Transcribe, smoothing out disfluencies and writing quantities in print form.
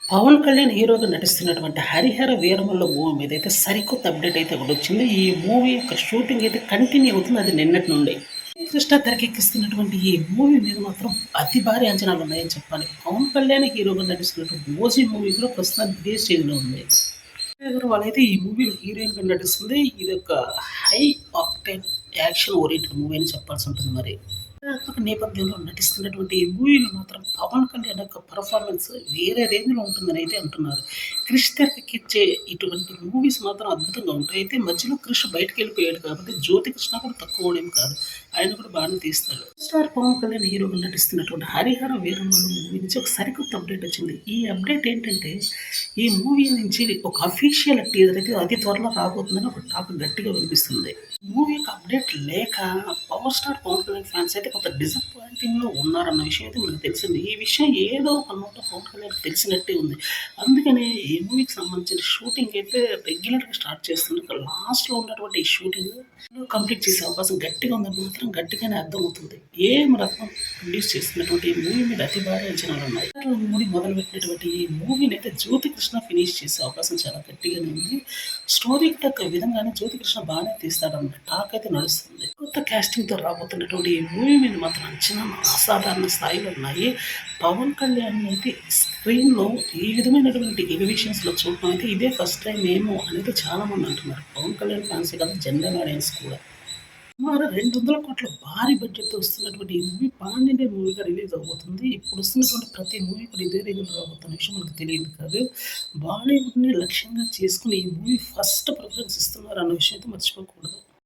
పవన్ కళ్యాణ్ హీరోగా నటిస్తున్నటువంటి 'హరిహర వీరమల్లు' మూవీ మీదైతే సరికొత్త అప్డేట్ అయితే ఒకటొచ్చింది. ఈ మూవీ యొక్క షూటింగ్ అయితే కంటిన్యూ అవుతుంది. అది నిన్నటి నుండి. కృష్ణ తెరకెక్కిస్తున్నటువంటి ఈ మూవీ మీద మాత్రం అతి భారీ అంచనాలున్నాయని చెప్పాలి. పవన్ కళ్యాణ్ హీరోగా నటిస్తున్నటువంటి 'ఓజీ' మూవీ కూడా ప్రస్తుతానికి ఇదే స్టేజ్‌లో ఉంది. అగర్వాల్ అయితే ఈ మూవీలో హీరోయిన్‌గా నటిస్తుంది. ఇదొక high octane action oriented movie అని చెప్పాల్సి ఉంటుంది మరి. కథాత్మక నేపథ్యంలో నటిస్తున్నటువంటి ఈ మూవీలో మాత్రం పవన్ కళ్యాణ్ యొక్క పెర్ఫార్మెన్స్ వేరే రేంజ్‌లో ఉంటుందని అయితే అంటున్నారు. క్రిష్ తెరకెక్కించే ఇటువంటి మూవీస్ మాత్రం అద్భుతంగా ఉంటాయి. అయితే మధ్యలో క్రిష్ బయటికెళ్ళిపోయాడు కాబట్టి జ్యోతి కృష్ణ కూడా తక్కువోడేం కాదు. ఆయన కూడా బాగానే తీస్తాడు. స్టార్ పవన్ కళ్యాణ్ హీరోగా నటిస్తున్నటువంటి 'హరిహర వీరమల్లు' మూవీ నుంచి ఒక సరికొత్త అప్డేట్ వచ్చింది. ఈ అప్డేట్ ఏంటంటే ఈ మూవీ నుంచి ఒక అఫీషియల్ టీజర్ అయితే అతి త్వరలో రాబోతుందని ఒక టాక్ గట్టిగా వినిపిస్తుంది. మూవీ యొక్క అప్డేట్ లేక power star Pawan Kalyan fans అయితే కొంత డిసప్పాయింటింగ్‌లో ఉన్నారన్న విషయం అయితే మనకు తెలిసింది. ఈ విషయం ఏదో ఒక నోట పవన్ కళ్యాణ్‌కి తెలిసినట్టే ఉంది. అందుకనే ఈ మూవీకి సంబంధించిన షూటింగ్ అయితే రెగ్యులర్‌గా స్టార్ట్ చేస్తుంది. ఇక లాస్ట్‌లో ఉన్నటువంటి ఈ షూటింగ్ కంప్లీట్ చేసే అవకాశం గట్టిగా ఉందని మాత్రం గట్టిగానే అర్థమవుతుంది. ఏఎం రత్నం ప్రొడ్యూస్ చేస్తున్నటువంటి ఈ మూవీ మీద అతి భారీ అంచనాలున్నాయి. మూవీ మొదలుపెట్టినటువంటి ఈ మూవీని అయితే జ్యోతి కృష్ణ ఫినిష్ చేసే అవకాశం చాలా గట్టిగానే ఉంది. స్టోరీకి తగ్గ విధంగానే జ్యోతి కృష్ణ బాగానే తీస్తాడన్న టాక్ అయితే నడుస్తుంది. కొత్త కాస్టింగ్‌తో రాబోతున్నటువంటి ఈ మూవీ మీద మాత్రం అంచనాలు అసాధారణ స్థాయిలో ఉన్నాయి. పవన్ కళ్యాణ్ అయితే స్క్రీన్‌లో ఈ విధమైనటువంటి ఎలివేషన్స్‌లో చూడటం అయితే ఇదే ఫస్ట్ టైమ్ ఏమో అనేది చాలామంది అంటున్నారు. పవన్ కళ్యాణ్ ఫ్యాన్సే కాదు జనరల్ ఆడియన్స్ కూడా. సుమారు 200,00,00,000 భారీ బడ్జెట్‌తో వస్తున్నటువంటి ఈ మూవీ పాన్ ఇండియా మూవీగా రిలీజ్ అవ్వబోతుంది. ఇప్పుడు వస్తున్నటువంటి ప్రతి మూవీ కూడా ఇదే రేంజ్‌లో రాబోతున్న విషయం మనకు తెలియదు కాదు. బాలీవుడ్‌ని లక్ష్యంగా చేసుకొని ఈ మూవీ ఫస్ట్ ప్రిఫరెన్స్ ఇస్తున్నారు అన్న విషయం అయితే మర్చిపోకూడదు.